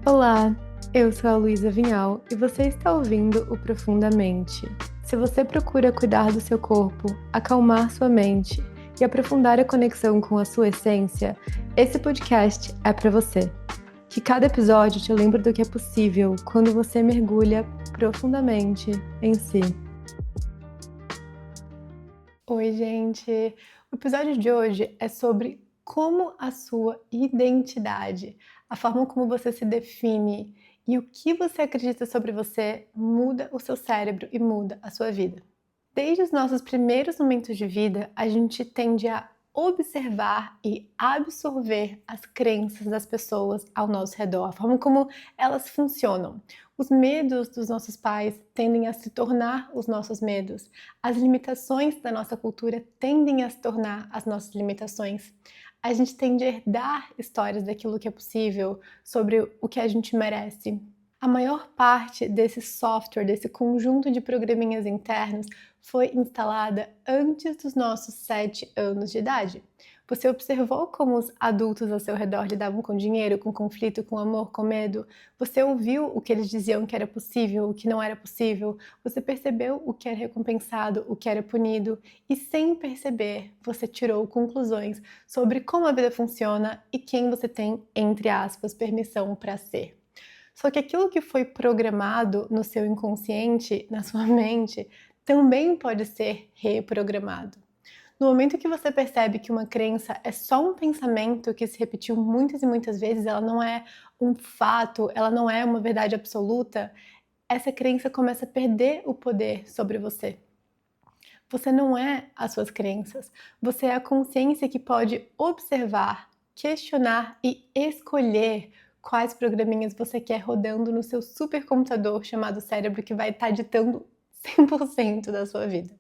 Olá, eu sou a Luísa Vinhal e você está ouvindo o Profundamente. Se você procura cuidar do seu corpo, acalmar sua mente e aprofundar a conexão com a sua essência, esse podcast é para você. Que cada episódio te lembre do que é possível quando você mergulha profundamente em si. Oi, gente! O episódio de hoje é sobre como a sua identidade, a forma como você se define e o que você acredita sobre você muda o seu cérebro e muda a sua vida. Desde os nossos primeiros momentos de vida, a gente tende a observar e absorver as crenças das pessoas ao nosso redor, a forma como elas funcionam. Os medos dos nossos pais tendem a se tornar os nossos medos. As limitações da nossa cultura tendem a se tornar as nossas limitações. A gente tende a herdar histórias daquilo que é possível, sobre o que a gente merece. A maior parte desse software, desse conjunto de programinhas internos, foi instalada antes dos nossos 7 anos de idade. Você observou como os adultos ao seu redor lidavam com dinheiro, com conflito, com amor, com medo? Você ouviu o que eles diziam que era possível, o que não era possível? Você percebeu o que era recompensado, o que era punido? E sem perceber, você tirou conclusões sobre como a vida funciona e quem você tem, entre aspas, permissão para ser. Só que aquilo que foi programado no seu inconsciente, na sua mente, também pode ser reprogramado. No momento que você percebe que uma crença é só um pensamento que se repetiu muitas e muitas vezes, ela não é um fato, ela não é uma verdade absoluta, essa crença começa a perder o poder sobre você. Você não é as suas crenças, você é a consciência que pode observar, questionar e escolher quais programinhas você quer rodando no seu supercomputador chamado cérebro que vai estar ditando 100% da sua vida.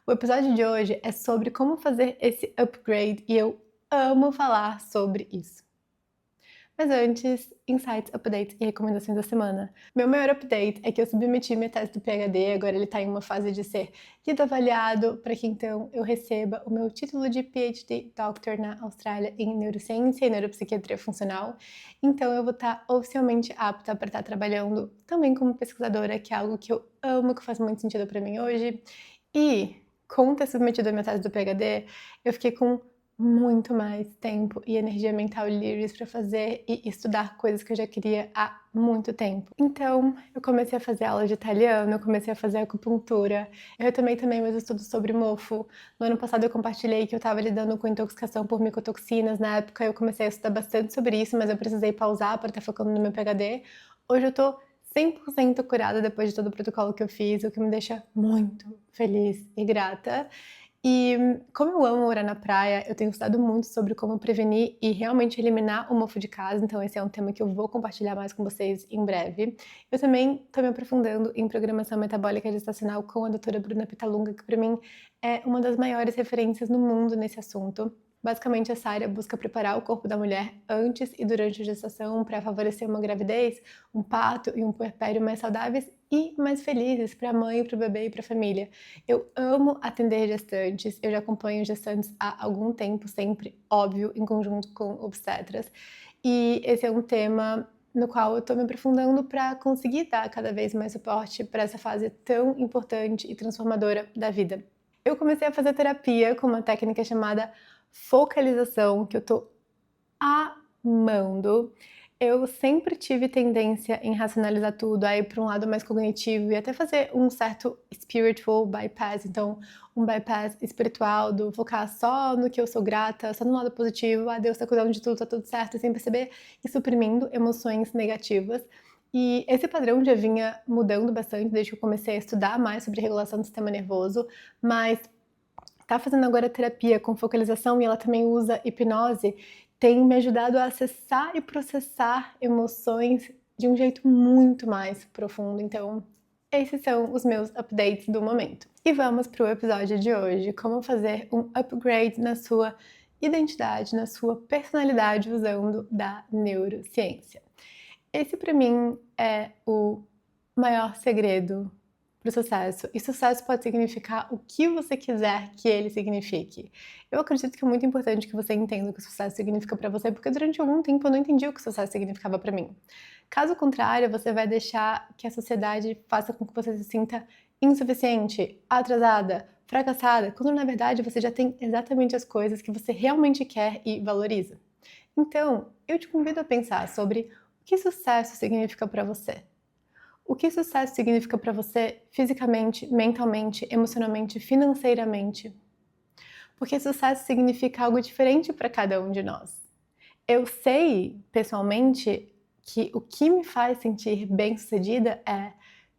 O episódio de hoje é sobre como fazer esse upgrade e eu amo falar sobre isso. Mas antes, insights, updates e recomendações da semana. Meu maior update é que eu submeti minha tese do PhD, agora ele está em uma fase de ser lido avaliado, para que então eu receba o meu título de PhD Doctor na Austrália em Neurociência e Neuropsiquiatria Funcional. Então eu vou estar oficialmente apta para estar trabalhando também como pesquisadora, que é algo que eu amo, que faz muito sentido para mim hoje. E com ter submetido a minha tese do PhD, eu fiquei com muito mais tempo e energia mental livres para fazer e estudar coisas que eu já queria há muito tempo. Então, eu comecei a fazer aula de italiano, eu comecei a fazer acupuntura, eu retomei também meus estudos sobre mofo. No ano passado eu compartilhei que eu estava lidando com intoxicação por micotoxinas, na época eu comecei a estudar bastante sobre isso, mas eu precisei pausar para estar focando no meu PhD. Hoje eu tô 100% curada depois de todo o protocolo que eu fiz, o que me deixa muito feliz e grata. E como eu amo morar na praia, eu tenho estudado muito sobre como prevenir e realmente eliminar o mofo de casa, então esse é um tema que eu vou compartilhar mais com vocês em breve. Eu também estou me aprofundando em programação metabólica gestacional com a doutora Bruna Pitalunga, que para mim é uma das maiores referências no mundo nesse assunto. Basicamente, essa área busca preparar o corpo da mulher antes e durante a gestação para favorecer uma gravidez, um parto e um puerpério mais saudáveis e mais felizes para a mãe, para o bebê e para a família. Eu amo atender gestantes, eu já acompanho gestantes há algum tempo, sempre, óbvio, em conjunto com obstetras. E esse é um tema no qual eu estou me aprofundando para conseguir dar cada vez mais suporte para essa fase tão importante e transformadora da vida. Eu comecei a fazer terapia com uma técnica chamada focalização, que eu tô amando. Eu sempre tive tendência em racionalizar tudo, a ir para um lado mais cognitivo e até fazer um certo spiritual bypass, então um bypass espiritual do focar só no que eu sou grata, só no lado positivo, Deus tá cuidando de tudo, tá tudo certo, sem perceber e suprimindo emoções negativas. E esse padrão já vinha mudando bastante desde que eu comecei a estudar mais sobre regulação do sistema nervoso, mas tá fazendo agora terapia com focalização e ela também usa hipnose, tem me ajudado a acessar e processar emoções de um jeito muito mais profundo. Então, esses são os meus updates do momento. E vamos para o episódio de hoje, como fazer um upgrade na sua identidade, na sua personalidade usando da neurociência. Esse para mim é o maior segredo para o sucesso, e sucesso pode significar o que você quiser que ele signifique. Eu acredito que é muito importante que você entenda o que sucesso significa para você, porque durante algum tempo eu não entendi o que sucesso significava para mim. Caso contrário, você vai deixar que a sociedade faça com que você se sinta insuficiente, atrasada, fracassada, quando na verdade você já tem exatamente as coisas que você realmente quer e valoriza. Então, eu te convido a pensar sobre o que sucesso significa para você. O que sucesso significa para você fisicamente, mentalmente, emocionalmente, financeiramente? Porque sucesso significa algo diferente para cada um de nós. Eu sei, pessoalmente, que o que me faz sentir bem-sucedida é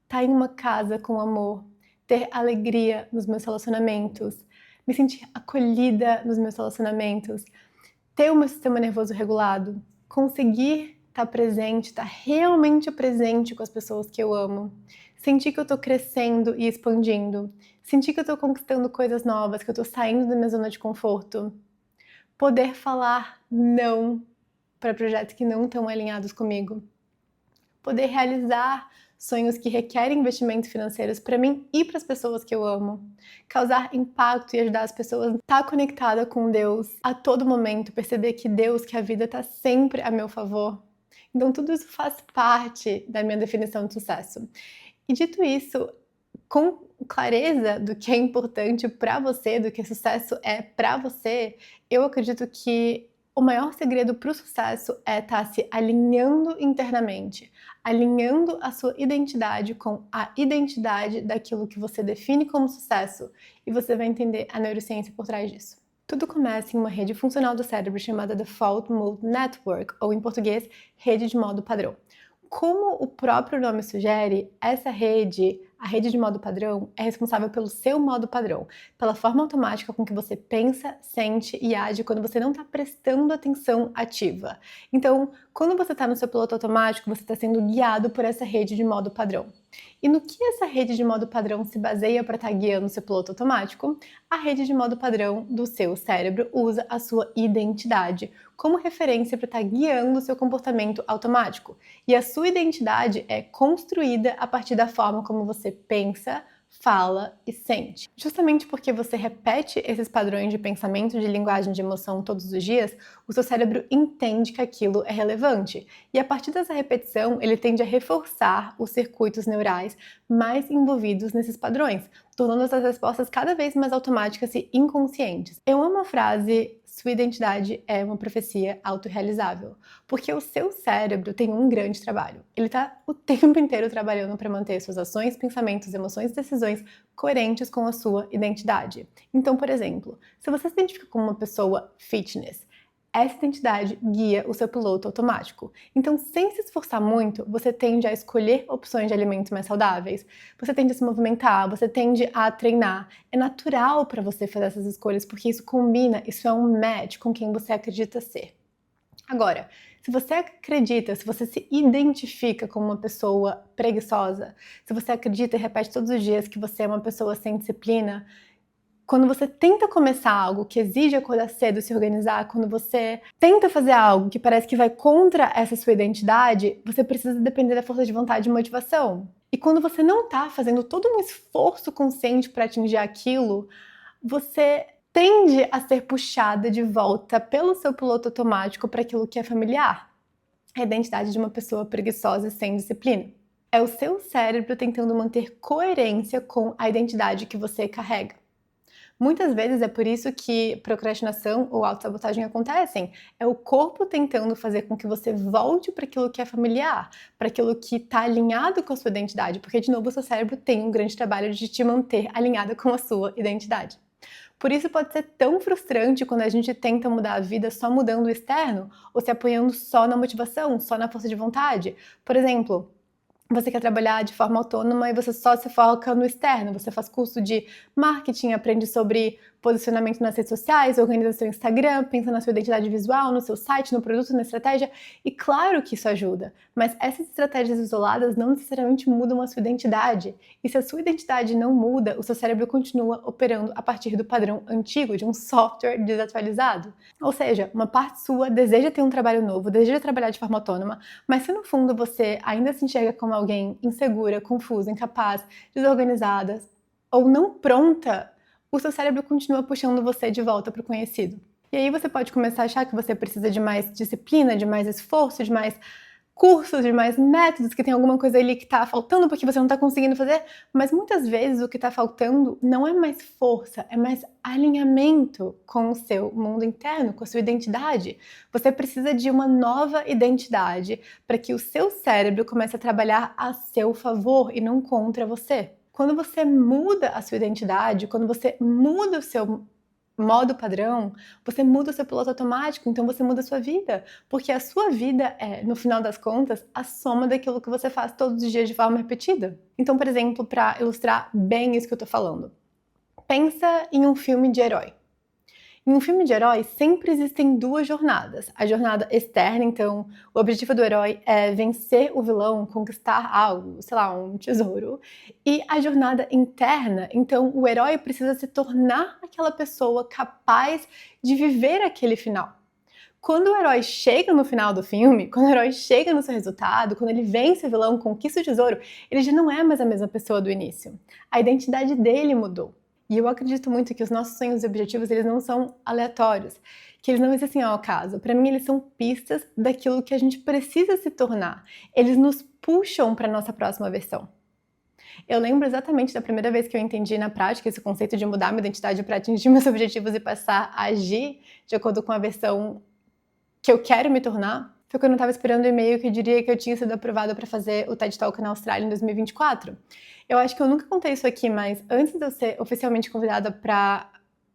estar em uma casa com amor, ter alegria nos meus relacionamentos, me sentir acolhida nos meus relacionamentos, ter o meu sistema nervoso regulado, conseguir estar presente, estar realmente presente com as pessoas que eu amo, sentir que eu estou crescendo e expandindo, sentir que eu estou conquistando coisas novas, que eu estou saindo da minha zona de conforto, poder falar não para projetos que não estão alinhados comigo, poder realizar sonhos que requerem investimentos financeiros para mim e para as pessoas que eu amo, causar impacto e ajudar as pessoas a estar conectada com Deus a todo momento, perceber que Deus, que a vida está sempre a meu favor. Então tudo isso faz parte da minha definição de sucesso. E dito isso, com clareza do que é importante para você, do que sucesso é para você, eu acredito que o maior segredo para o sucesso é estar se alinhando internamente, alinhando a sua identidade com a identidade daquilo que você define como sucesso, e você vai entender a neurociência por trás disso. Tudo começa em uma rede funcional do cérebro chamada Default Mode Network, ou em português, rede de modo padrão. Como o próprio nome sugere, essa rede, a rede de modo padrão, é responsável pelo seu modo padrão, pela forma automática com que você pensa, sente e age quando você não está prestando atenção ativa. Então, quando você está no seu piloto automático, você está sendo guiado por essa rede de modo padrão. E no que essa rede de modo padrão se baseia para estar guiando o seu piloto automático? A rede de modo padrão do seu cérebro usa a sua identidade como referência para estar guiando o seu comportamento automático. E a sua identidade é construída a partir da forma como você pensa, fala e sente. Justamente porque você repete esses padrões de pensamento, de linguagem, de emoção todos os dias, o seu cérebro entende que aquilo é relevante. E a partir dessa repetição, ele tende a reforçar os circuitos neurais mais envolvidos nesses padrões, tornando essas respostas cada vez mais automáticas e inconscientes. Eu amo a frase: sua identidade é uma profecia autorrealizável, porque o seu cérebro tem um grande trabalho. Ele está o tempo inteiro trabalhando para manter suas ações, pensamentos, emoções e decisões coerentes com a sua identidade. Então, por exemplo, se você se identifica como uma pessoa fitness, essa identidade guia o seu piloto automático. Então, sem se esforçar muito, você tende a escolher opções de alimentos mais saudáveis, você tende a se movimentar, você tende a treinar. É natural para você fazer essas escolhas, porque isso combina, isso é um match com quem você acredita ser. Agora, se você acredita, se você se identifica como uma pessoa preguiçosa, se você acredita e repete todos os dias que você é uma pessoa sem disciplina, quando você tenta começar algo que exige acordar cedo, se organizar, quando você tenta fazer algo que parece que vai contra essa sua identidade, você precisa depender da força de vontade e motivação. E quando você não está fazendo todo um esforço consciente para atingir aquilo, você tende a ser puxada de volta pelo seu piloto automático para aquilo que é familiar. A identidade de uma pessoa preguiçosa e sem disciplina. É o seu cérebro tentando manter coerência com a identidade que você carrega. Muitas vezes é por isso que procrastinação ou autossabotagem acontecem. É o corpo tentando fazer com que você volte para aquilo que é familiar, para aquilo que está alinhado com a sua identidade, porque, de novo, o seu cérebro tem um grande trabalho de te manter alinhada com a sua identidade. Por isso pode ser tão frustrante quando a gente tenta mudar a vida só mudando o externo, ou se apoiando só na motivação, só na força de vontade. Por exemplo, você quer trabalhar de forma autônoma e você só se foca no externo, você faz curso de marketing, aprende sobre posicionamento nas redes sociais, organiza seu Instagram, pensa na sua identidade visual, no seu site, no produto, na estratégia, e claro que isso ajuda, mas essas estratégias isoladas não necessariamente mudam a sua identidade, e se a sua identidade não muda, o seu cérebro continua operando a partir do padrão antigo, de um software desatualizado. Ou seja, uma parte sua deseja ter um trabalho novo, deseja trabalhar de forma autônoma, mas se no fundo você ainda se enxerga como alguém insegura, confusa, incapaz, desorganizada ou não pronta, o seu cérebro continua puxando você de volta para o conhecido. E aí você pode começar a achar que você precisa de mais disciplina, de mais esforço, de mais cursos, de mais métodos, que tem alguma coisa ali que está faltando porque você não está conseguindo fazer, mas muitas vezes o que está faltando não é mais força, é mais alinhamento com o seu mundo interno, com a sua identidade. Você precisa de uma nova identidade para que o seu cérebro comece a trabalhar a seu favor e não contra você. Quando você muda a sua identidade, quando você muda o seu modo padrão, você muda o seu piloto automático, então você muda a sua vida, porque a sua vida é, no final das contas, a soma daquilo que você faz todos os dias de forma repetida. Então, por exemplo, para ilustrar bem isso que eu tô falando, pensa em um filme de herói. Em um filme de herói, sempre existem duas jornadas. A jornada externa, então, o objetivo do herói é vencer o vilão, conquistar algo, sei lá, um tesouro. E a jornada interna, então, o herói precisa se tornar aquela pessoa capaz de viver aquele final. Quando o herói chega no final do filme, quando o herói chega no seu resultado, quando ele vence o vilão, conquista o tesouro, ele já não é mais a mesma pessoa do início. A identidade dele mudou. E eu acredito muito que os nossos sonhos e objetivos, eles não são aleatórios, que eles não existem ao acaso. Para mim, eles são pistas daquilo que a gente precisa se tornar. Eles nos puxam para a nossa próxima versão. Eu lembro exatamente da primeira vez que eu entendi na prática esse conceito de mudar minha identidade para atingir meus objetivos e passar a agir de acordo com a versão que eu quero me tornar. Foi quando eu estava esperando o e-mail que eu diria que eu tinha sido aprovada para fazer o TED Talk na Austrália em 2024. Eu acho que eu nunca contei isso aqui, mas antes de eu ser oficialmente convidada para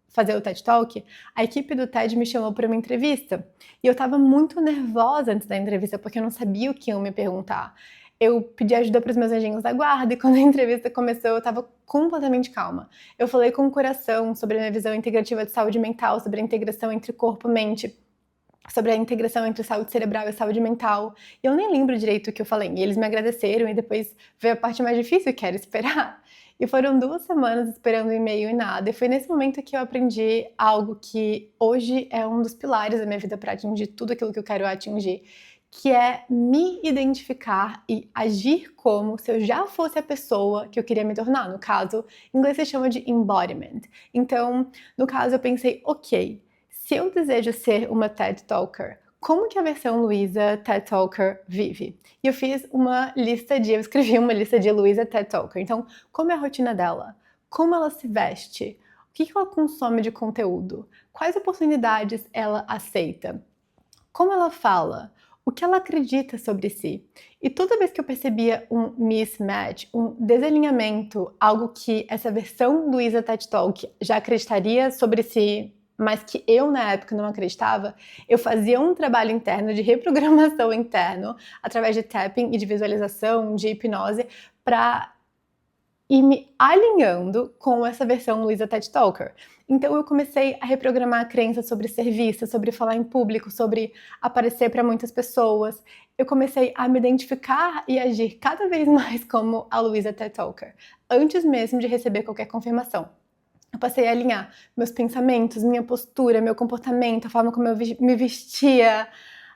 fazer o TED Talk, a equipe do TED me chamou para uma entrevista. E eu estava muito nervosa antes da entrevista, porque eu não sabia o que iam me perguntar. Eu pedi ajuda para os meus anjinhos da guarda e quando a entrevista começou, eu estava completamente calma. Eu falei com o coração sobre a minha visão integrativa de saúde mental, sobre a integração entre corpo e mente, sobre a integração entre saúde cerebral e saúde mental. E eu nem lembro direito o que eu falei. E eles me agradeceram e depois veio a parte mais difícil, que era esperar. E foram 2 semanas esperando o e-mail e nada. E foi nesse momento que eu aprendi algo que hoje é um dos pilares da minha vida para atingir tudo aquilo que eu quero atingir, que é me identificar e agir como se eu já fosse a pessoa que eu queria me tornar. No caso, em inglês se chama de embodiment. Então, no caso, eu pensei, ok, se eu desejo ser uma TED Talker, como que a versão Luísa TED Talker vive? E eu eu escrevi uma lista de Luísa TED Talker. Então, como é a rotina dela? Como ela se veste? O que ela consome de conteúdo? Quais oportunidades ela aceita? Como ela fala? O que ela acredita sobre si? E toda vez que eu percebia um mismatch, um desalinhamento, algo que essa versão Luísa TED Talk já acreditaria sobre si, mas que eu na época não acreditava, eu fazia um trabalho interno de reprogramação interno, através de tapping e de visualização, de hipnose, para ir me alinhando com essa versão Luísa TED Talker. Então eu comecei a reprogramar a crença sobre ser vista, sobre falar em público, sobre aparecer para muitas pessoas. Eu comecei a me identificar e agir cada vez mais como a Luísa TED Talker, antes mesmo de receber qualquer confirmação. Eu passei a alinhar meus pensamentos, minha postura, meu comportamento, a forma como eu me vestia,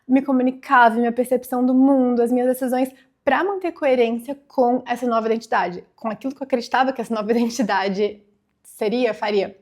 me comunicava, minha percepção do mundo, as minhas decisões, para manter coerência com essa nova identidade, com aquilo que eu acreditava que essa nova identidade faria.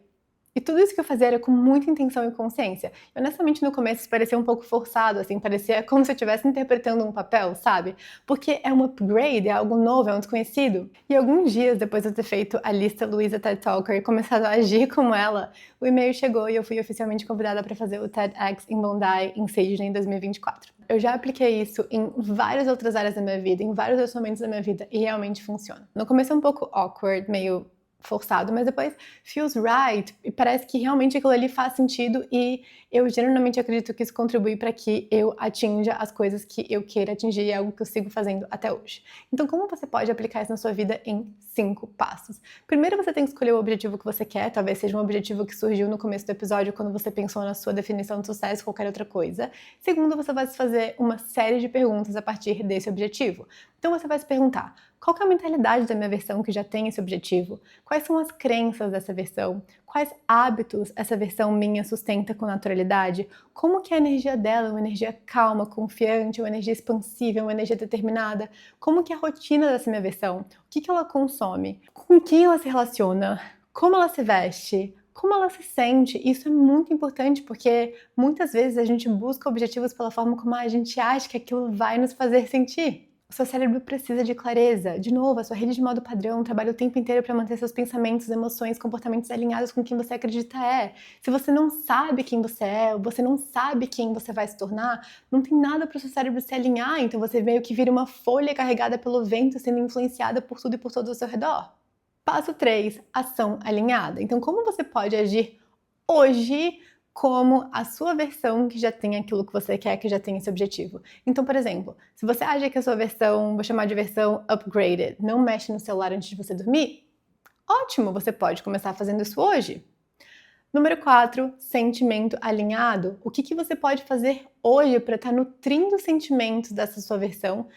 E tudo isso que eu fazia era com muita intenção e consciência. E, honestamente, no começo isso parecia um pouco forçado, assim, parecia como se eu estivesse interpretando um papel, sabe? Porque é um upgrade, é algo novo, é um desconhecido. E alguns dias depois de eu ter feito a lista Luísa TED Talker e começado a agir como ela, o e-mail chegou e eu fui oficialmente convidada para fazer o TEDx em Bondi, em Sydney, em 2024. Eu já apliquei isso em várias outras áreas da minha vida, em vários outros momentos da minha vida, e realmente funciona. No começo é um pouco awkward, meio forçado, mas depois feels right e parece que realmente aquilo ali faz sentido e eu genuinamente acredito que isso contribui para que eu atinja as coisas que eu queira atingir e é algo que eu sigo fazendo até hoje. Então, como você pode aplicar isso na sua vida em 5 passos? Primeiro, você tem que escolher o objetivo que você quer, talvez seja um objetivo que surgiu no começo do episódio quando você pensou na sua definição de sucesso, qualquer outra coisa. Segundo, você vai se fazer uma série de perguntas a partir desse objetivo. Então, você vai se perguntar: qual que é a mentalidade da minha versão que já tem esse objetivo? Quais são as crenças dessa versão? Quais hábitos essa versão minha sustenta com naturalidade? Como que é a energia dela? Uma energia calma, confiante, uma energia expansiva, uma energia determinada? Como que é a rotina dessa minha versão? O que ela consome? Com quem ela se relaciona? Como ela se veste? Como ela se sente? Isso é muito importante porque muitas vezes a gente busca objetivos pela forma como a gente acha que aquilo vai nos fazer sentir. O seu cérebro precisa de clareza. De novo, a sua rede de modo padrão trabalha o tempo inteiro para manter seus pensamentos, emoções, comportamentos alinhados com quem você acredita é. Se você não sabe quem você é, ou você não sabe quem você vai se tornar, não tem nada para o seu cérebro se alinhar, então você meio que vira uma folha carregada pelo vento, sendo influenciada por tudo e por todos ao seu redor. Passo 3, ação alinhada. Então, como você pode agir hoje como a sua versão que já tem aquilo que você quer, que já tem esse objetivo. Então, por exemplo, se você acha que a sua versão, vou chamar de versão upgraded, não mexe no celular antes de você dormir, ótimo, você pode começar fazendo isso hoje. Número 4, sentimento alinhado. O que você pode fazer hoje para estar nutrindo os sentimentos dessa sua versão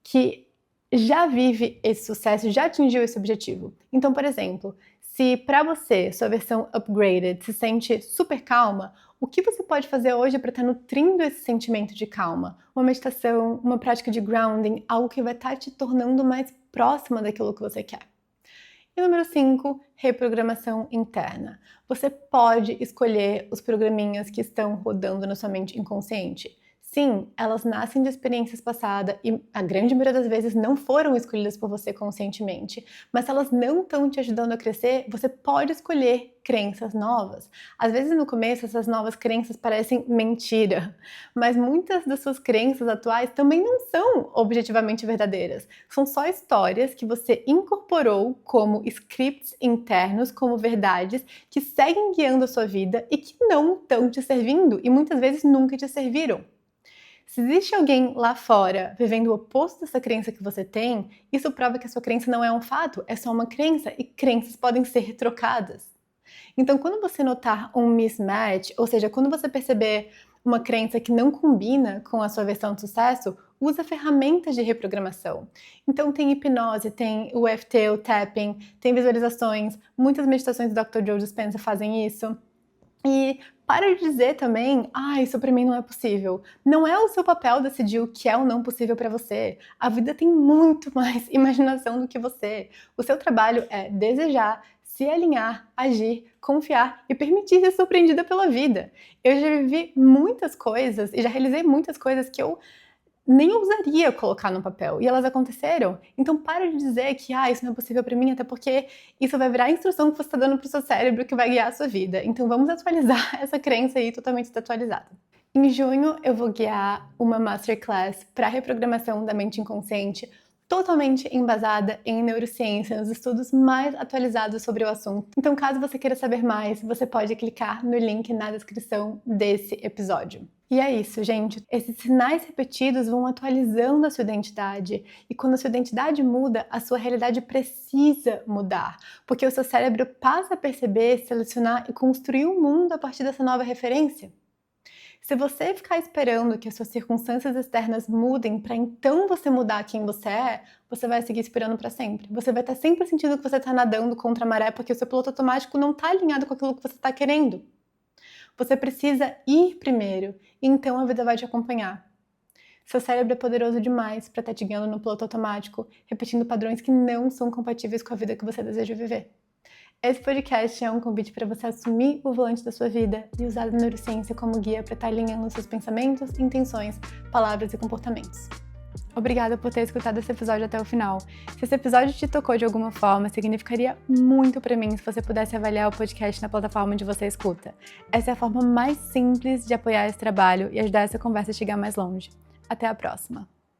que já vive esse sucesso, já atingiu esse objetivo? Então, por exemplo, se para você, sua versão upgraded, se sente super calma, o que você pode fazer hoje para estar nutrindo esse sentimento de calma? Uma meditação, uma prática de grounding, algo que vai estar te tornando mais próxima daquilo que você quer. E número 5, reprogramação interna. Você pode escolher os programinhas que estão rodando na sua mente inconsciente. Sim, elas nascem de experiências passadas e a grande maioria das vezes não foram escolhidas por você conscientemente, mas se elas não estão te ajudando a crescer, você pode escolher crenças novas. Às vezes no começo essas novas crenças parecem mentira, mas muitas das suas crenças atuais também não são objetivamente verdadeiras. São só histórias que você incorporou como scripts internos, como verdades que seguem guiando a sua vida e que não estão te servindo e muitas vezes nunca te serviram. Se existe alguém lá fora vivendo o oposto dessa crença que você tem, isso prova que a sua crença não é um fato, é só uma crença e crenças podem ser trocadas. Então, quando você notar um mismatch, ou seja, quando você perceber uma crença que não combina com a sua versão de sucesso, usa ferramentas de reprogramação. Então tem hipnose, tem o EFT, o tapping, tem visualizações, muitas meditações do Dr. Joe Dispenza fazem isso. E para de dizer também, isso para mim não é possível. Não é o seu papel decidir o que é ou não possível para você. A vida tem muito mais imaginação do que você. O seu trabalho é desejar, se alinhar, agir, confiar e permitir ser surpreendida pela vida. Eu já vivi muitas coisas e já realizei muitas coisas que eu nem ousaria colocar no papel, e elas aconteceram. Então para de dizer que isso não é possível para mim, até porque isso vai virar a instrução que você está dando para o seu cérebro que vai guiar a sua vida. Então vamos atualizar essa crença aí totalmente desatualizada. Em junho eu vou guiar uma masterclass para reprogramação da mente inconsciente, totalmente embasada em neurociência, nos estudos mais atualizados sobre o assunto. Então caso você queira saber mais, você pode clicar no link na descrição desse episódio. E é isso, gente. Esses sinais repetidos vão atualizando a sua identidade. E quando a sua identidade muda, a sua realidade precisa mudar. Porque o seu cérebro passa a perceber, selecionar e construir o mundo a partir dessa nova referência. Se você ficar esperando que as suas circunstâncias externas mudem para então você mudar quem você é, você vai seguir esperando para sempre. Você vai estar sempre sentindo que você está nadando contra a maré porque o seu piloto automático não está alinhado com aquilo que você está querendo. Você precisa ir primeiro, e então a vida vai te acompanhar. Seu cérebro é poderoso demais para estar te guiando no piloto automático, repetindo padrões que não são compatíveis com a vida que você deseja viver. Esse podcast é um convite para você assumir o volante da sua vida e usar a neurociência como guia para estar alinhando seus pensamentos, intenções, palavras e comportamentos. Obrigada por ter escutado esse episódio até o final. Se esse episódio te tocou de alguma forma, significaria muito para mim se você pudesse avaliar o podcast na plataforma onde você escuta. Essa é a forma mais simples de apoiar esse trabalho e ajudar essa conversa a chegar mais longe. Até a próxima!